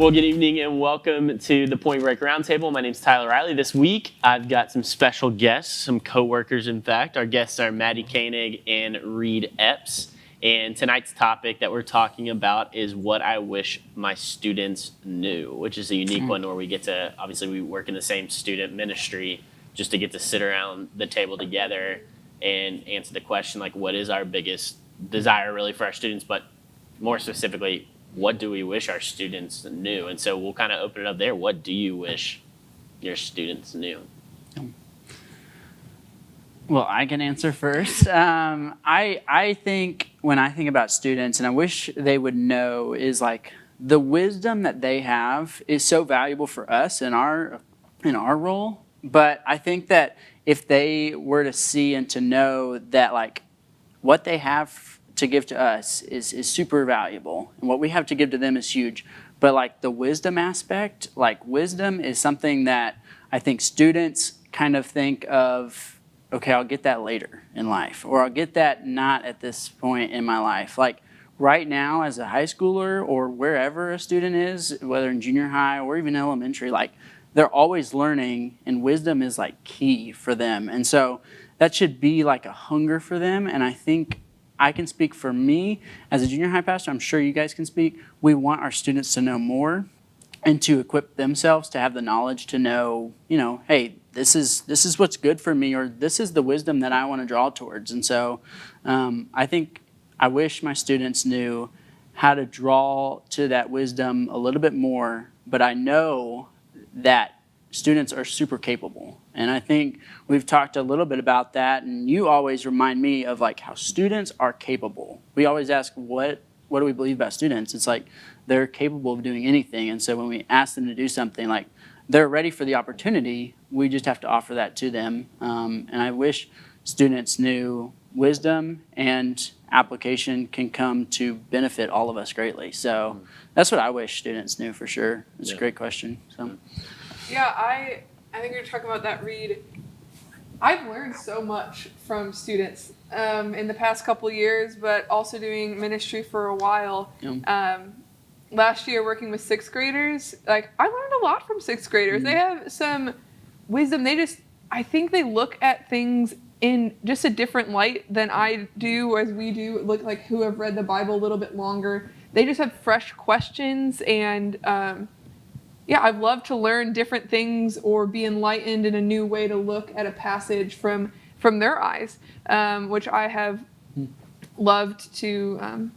Well, good evening and welcome to the Pointbreak Roundtable. My name's Tyler Riley. This week, I've got some special guests, some co-workers, in fact. Our guests are Maddie, Koenig, and Reid Epps. And tonight's topic that we're talking about is what I wish my students knew, which is a unique one where we get to, obviously we work in the same student ministry, just to get to sit around the table together and answer the question, like, what is our biggest desire really for our students, but more specifically, what do we wish our students knew? And so we'll kind of open it up there. What do you wish your students knew? Well, I can answer first. I think when I think about students, and I wish they would know, is like the wisdom that they have is so valuable for us in our role. But I think that if they were to see and to know that like what they have to give to us is super valuable, and what we have to give to them is huge. But like the wisdom aspect, like wisdom is something that I think students kind of think of, okay, I'll get that later in life, or I'll get that not at this point in my life. Like right now as a high schooler or wherever a student is, whether in junior high or even elementary, like they're always learning, and wisdom is like key for them. And so that should be like a hunger for them. And I think I can speak for me as a junior high pastor. I'm sure you guys can speak. We want our students to know more and to equip themselves to have the knowledge to know, hey, this is what's good for me, or this is the wisdom that I want to draw towards. And so I wish my students knew how to draw to that wisdom a little bit more, but I know that students are super capable. And I think we've talked a little bit about that, and you always remind me of like how students are capable. We always ask, what do we believe about students? It's like they're capable of doing anything. And so when we ask them to do something, like they're ready for the opportunity, we just have to offer that to them. And I wish students knew wisdom and application can come to benefit all of us greatly. So that's what I wish students knew for sure. It's a great question. So. Yeah, I think you're talking about that, Reid. I've learned so much from students in the past couple of years, but also doing ministry for a while. Last year working with sixth graders, like I learned a lot from sixth graders. They have some wisdom. I think they look at things in just a different light than I do, as we do, look like who have read the Bible a little bit longer. They just have fresh questions, and I've loved to learn different things or be enlightened in a new way to look at a passage from their eyes, which I have loved to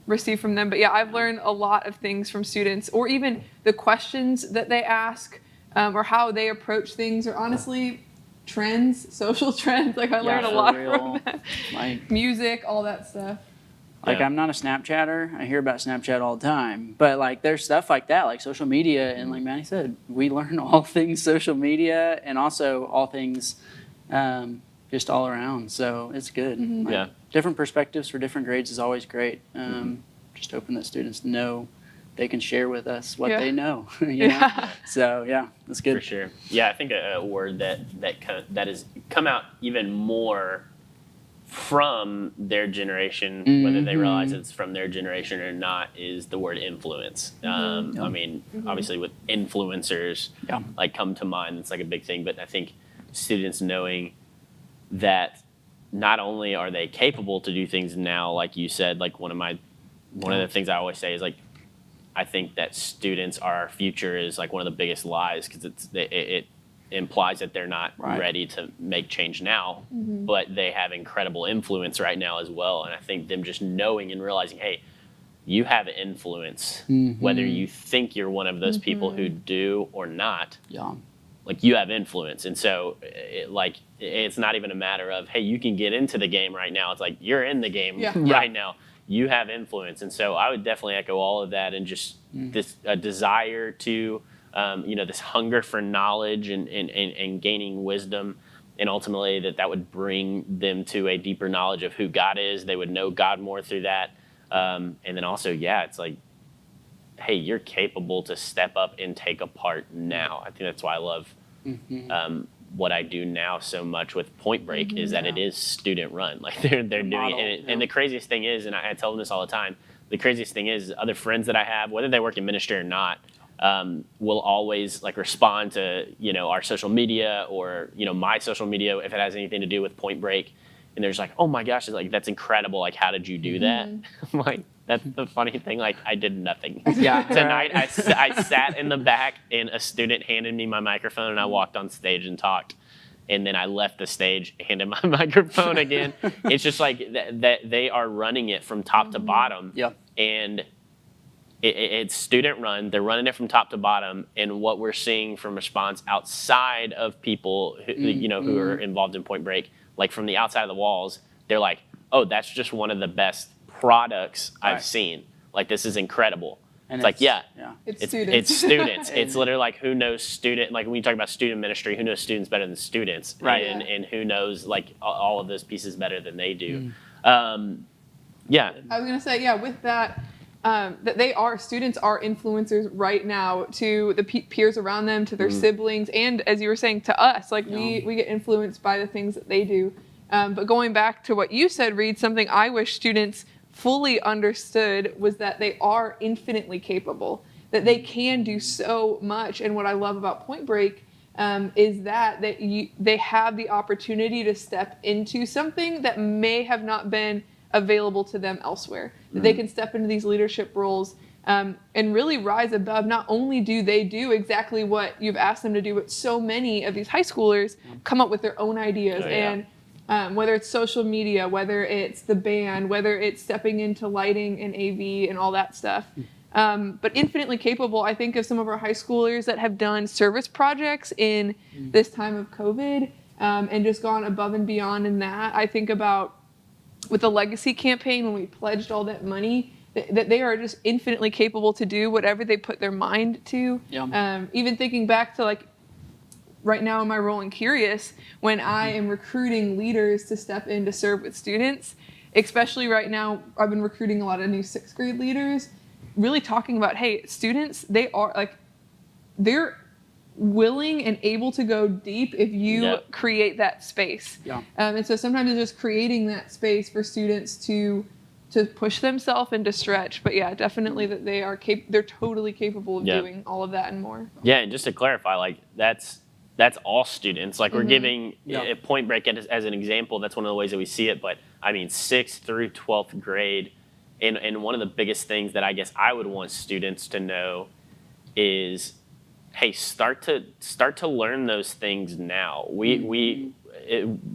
receive from them. But yeah, I've learned a lot of things from students, or even the questions that they ask, or how they approach things, or honestly, trends, social trends. Like I learned a lot from that. Like, music, all that stuff. Like, I'm not a Snapchatter. I hear about Snapchat all the time. But, like, there's stuff like that, like social media. And like Maddie said, we learn all things social media and also all things just all around. So it's good. Like, different perspectives for different grades is always great. Just hoping that students know they can share with us what they know. you know? So, that's good. For sure. Yeah, I think a word that has come out even more from their generation, whether they realize it's from their generation or not, is the word influence. I mean, obviously with influencers, like come to mind, it's like a big thing, but I think students knowing that not only are they capable to do things now, like you said, like one of the things I always say is like, I think that students are our future is like one of the biggest lies, because it implies that they're not ready to make change now, but they have incredible influence right now as well. And I think them just knowing and realizing, hey, you have influence, whether you think you're one of those people who do or not, like you have influence. And so it's not even a matter of, hey, you can get into the game right now. It's like, you're in the game right now. You have influence. And so I would definitely echo all of that, and just this desire to, this hunger for knowledge and gaining wisdom, and ultimately that would bring them to a deeper knowledge of who God is. They would know God more through that. And then also, it's like, hey, you're capable to step up and take a part now. I think that's why I love what I do now so much with Pointbreak, is that it is student run. Like they're doing it. And the craziest thing is, and I tell them this all the time, the craziest thing is other friends that I have, whether they work in ministry or not, will always like respond to, our social media or, my social media if it has anything to do with Pointbreak. And they're just like, oh my gosh, it's like, that's incredible. Like, how did you do that? I'm like, that's the funny thing. Like, I did nothing. Yeah. Tonight, I sat in the back and a student handed me my microphone and I walked on stage and talked. And then I left the stage, handed my microphone again. It's just like that they are running it from top to bottom. Yeah. And it's student run. They're running it from top to bottom. And what we're seeing from response outside of people who are involved in Pointbreak, like from the outside of the walls, they're like, oh, that's just one of the best products I've seen. Like, this is incredible. And it's like, it's students. It's students. It's literally like, who knows student, like when you talk about student ministry, who knows students better than students? Right. And who knows like all of those pieces better than they do. I was going to say, with that, that students are influencers right now to the peers around them, to their siblings, and as you were saying, to us. Like we get influenced by the things that they do. But going back to what you said, Reid, something I wish students fully understood was that they are infinitely capable, that they can do so much. And what I love about Pointbreak is that they have the opportunity to step into something that may have not been available to them elsewhere. That they can step into these leadership roles and really rise above. Not only do they do exactly what you've asked them to do, but so many of these high schoolers come up with their own ideas. And whether it's social media, whether it's the band, whether it's stepping into lighting and AV and all that stuff. But infinitely capable. I think of some of our high schoolers that have done service projects in this time of COVID and just gone above and beyond in that. I think about with the legacy campaign when we pledged all that money, that they are just infinitely capable to do whatever they put their mind to. Even thinking back to like right now in my role in Curious, when I am recruiting leaders to step in to serve with students, especially right now, I've been recruiting a lot of new 6th grade leaders, really talking about, hey, students, they're willing and able to go deep if you create that space. And so sometimes it's just creating that space for students to push themselves and to stretch. But definitely that they're totally capable of doing all of that and more. Yeah, and just to clarify, like that's all students. Like we're giving Pointbreak as an example. That's one of the ways that we see it. But I mean, 6th through 12th grade, and one of the biggest things that I guess I would want students to know is, hey, start to learn those things now. We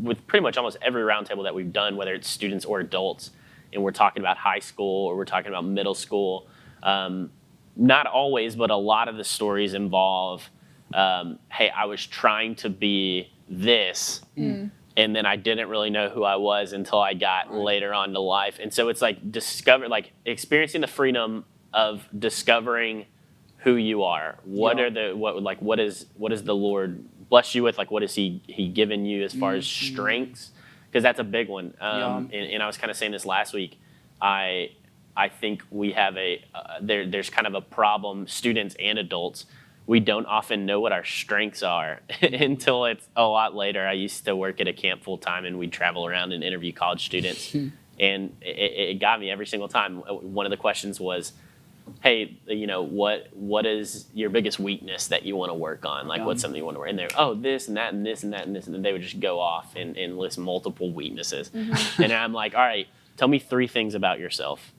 with pretty much almost every roundtable that we've done, whether it's students or adults, and we're talking about high school or we're talking about middle school, not always, but a lot of the stories involve, hey, I was trying to be this, and then I didn't really know who I was until I got later on to life. And so it's like experiencing the freedom of discovering who you are. What is the Lord blessed you with? Like, what has He given you as far as strengths? Because that's a big one. And I was kind of saying this last week. I think we have there's kind of a problem, students and adults. We don't often know what our strengths are until it's a lot later. I used to work at a camp full time, and we'd travel around and interview college students. And it got me every single time. One of the questions was, hey, what is your biggest weakness that you want to work on? Like, what's something you want to work on? And they're, oh, this and that and this and that and this. And then they would just go off and list multiple weaknesses. And I'm like, all right, tell me 3 things about yourself.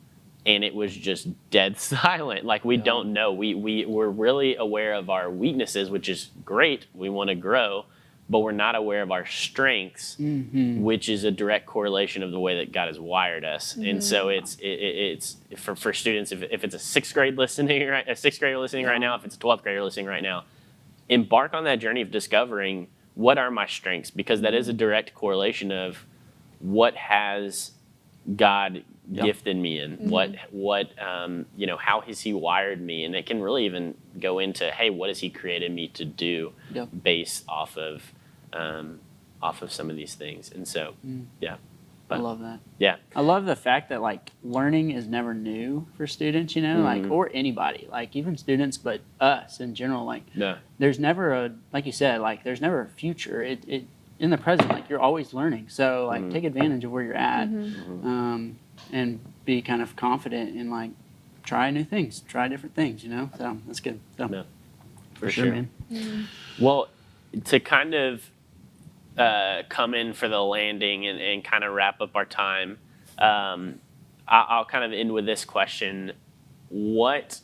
And it was just dead silent. Like, we don't know. We're really aware of our weaknesses, which is great. We want to grow. But we're not aware of our strengths, which is a direct correlation of the way that God has wired us. And so it's for students, if it's a 6th grader listening right now, if it's a 12th grader listening right now, embark on that journey of discovering what are my strengths, because that is a direct correlation of what has God gifted me in, how has He wired me, and it can really even go into, hey, what has He created me to do based off of some of these things. And so I love that. I love the fact that like learning is never new for students, like, or anybody, like even students, but us in general, like there's never like you said, like there's never a future. It in the present, like you're always learning. So like take advantage of where you're at. And be kind of confident in like try new things, try different things, so that's good. So, No, for sure. man. Well, to kind of come in for the landing and kind of wrap up our time, I'll kind of end with this question. What,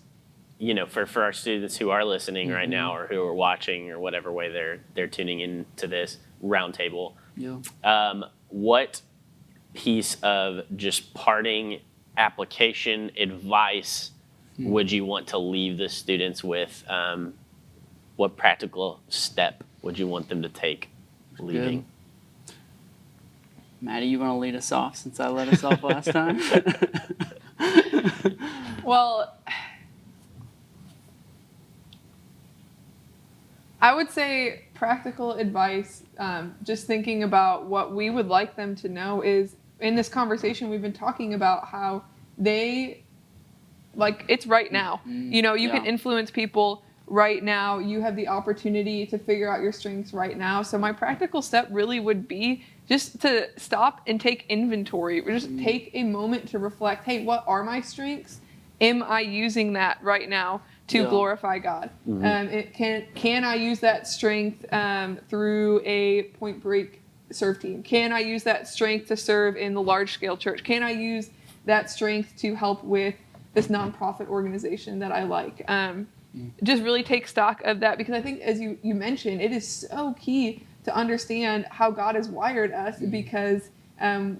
for our students who are listening right now or who are watching or whatever way they're tuning into this roundtable, what piece of just parting application advice would you want to leave the students with? What practical step would you want them to take leaving? Good. Maddie, you want to lead us off since I let us off last time? Well, I would say practical advice, just thinking about what we would like them to know is, in this conversation we've been talking about how it's right now. You can influence people right now. You have the opportunity to figure out your strengths right now. So my practical step really would be just to stop and take inventory. Just take a moment to reflect, hey, what are my strengths? Am I using that right now to glorify God? Can I use that strength through a Pointbreak serve team? Can I use that strength to serve in the large scale church? Can I use that strength to help with this nonprofit organization that I like? Just really take stock of that, because I think, as you mentioned, it is so key to understand how God has wired us, because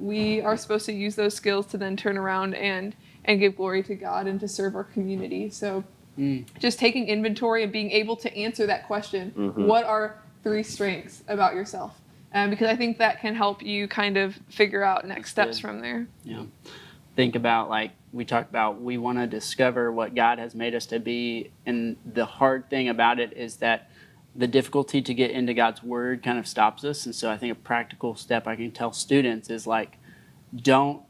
we are supposed to use those skills to then turn around and give glory to God and to serve our community. So just taking inventory and being able to answer that question, what are 3 strengths about yourself? Because I think that can help you kind of figure out next steps from there. Yeah. Think about, like we talked about, we want to discover what God has made us to be. And the hard thing about it is that the difficulty to get into God's word kind of stops us. And so I think a practical step I can tell students is, like, don't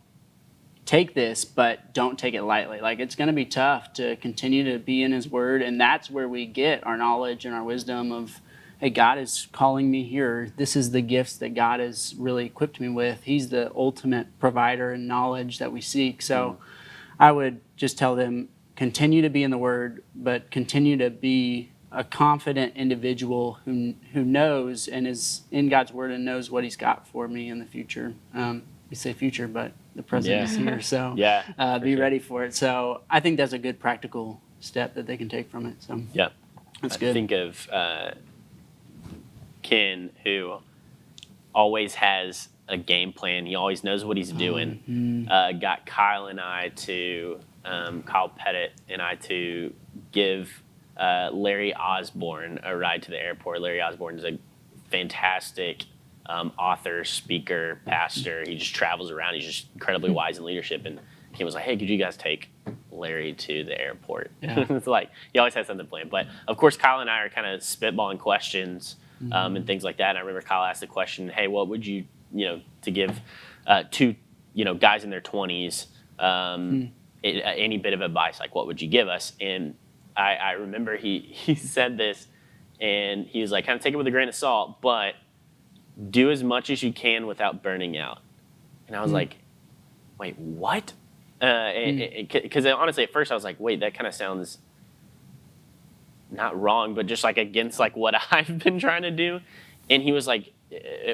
take this, but don't take it lightly. Like, it's going to be tough to continue to be in his word. And that's where we get our knowledge and our wisdom of, hey, God is calling me here. This is the gifts that God has really equipped me with. He's the ultimate provider and knowledge that we seek. So I would just tell them, continue to be in the word, but continue to be a confident individual who knows and is in God's word and knows what he's got for me in the future. We say future, but the present is here. So be ready for it. So I think that's a good practical step that they can take from it. So that's good. I think of Ken, who always has a game plan. He always knows what he's doing. Got Kyle Pettit and I to give Larry Osborne a ride to the airport. Larry Osborne is a fantastic author, speaker, pastor. He just travels around. He's just incredibly wise in leadership. And Ken was like, hey, could you guys take Larry to the airport? It's like, he always has something planned. But of course, Kyle and I are kind of spitballing questions and things like that. And I remember Kyle asked the question, hey, what would you, to give two, guys in their 20s any bit of advice, like what would you give us? And I remember he said this, and he was like, kind of take it with a grain of salt, but do as much as you can without burning out. And I was like, wait, what? Because honestly, at first I was like, wait, that kind of sounds not wrong, but just like against like what I've been trying to do. And he was like,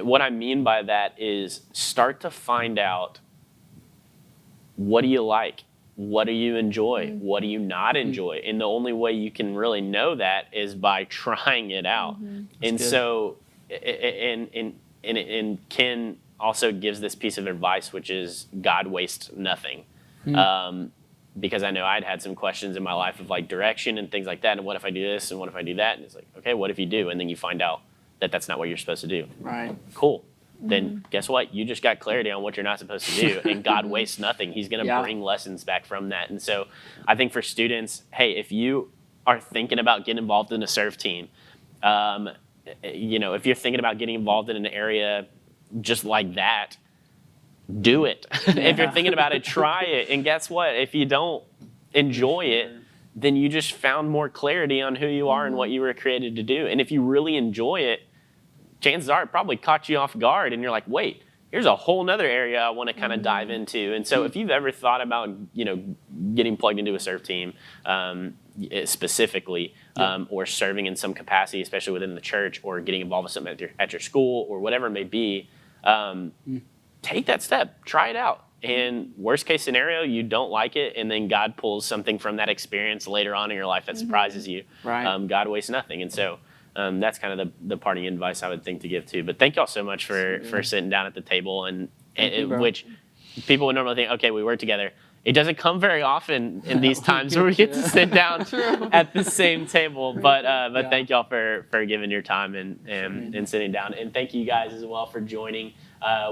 what I mean by that is start to find out, what do you like? What do you enjoy? What do you not enjoy? And the only way you can really know that is by trying it out. And so, and Ken also gives this piece of advice, which is God wastes nothing. Because I know I'd had some questions in my life of like direction and things like that. And what if I do this? And what if I do that? And it's like, okay, what if you do? And then you find out that that's not what you're supposed to do. Right. Cool. Then guess what? You just got clarity on what you're not supposed to do. And God wastes nothing. He's going to bring lessons back from that. And so I think for students, hey, if you are thinking about getting involved in a serve team, if you're thinking about getting involved in an area just like that, do it. If you're thinking about it, try it. And guess what? If you don't enjoy it, then you just found more clarity on who you are and what you were created to do. And if you really enjoy it, chances are it probably caught you off guard and you're like, wait, here's a whole nother area I want to kind of dive into. And so if you've ever thought about, getting plugged into a serve team specifically, or serving in some capacity, especially within the church, or getting involved with something at your school or whatever it may be, take that step, try it out. And worst case scenario, you don't like it, and then God pulls something from that experience later on in your life that surprises you. Right. God wastes nothing. And so that's kind of the parting advice I would think to give too. But thank y'all so much for sitting down at the table, and which people would normally think, okay, we work together. It doesn't come very often in these times where we get to sit down at the same table. But thank y'all for giving your time and sitting down. And thank you guys as well for joining.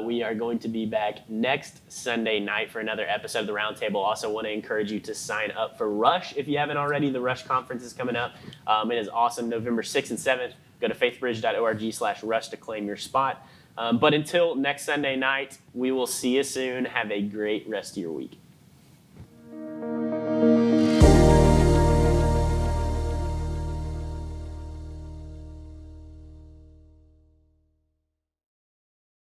We are going to be back next Sunday night for another episode of the Roundtable. Also want to encourage you to sign up for Rush if you haven't already. The Rush conference is coming up. It is awesome, November 6th and 7th. Go to faithbridge.org/rush to claim your spot. But until next Sunday night, we will see you soon. Have a great rest of your week.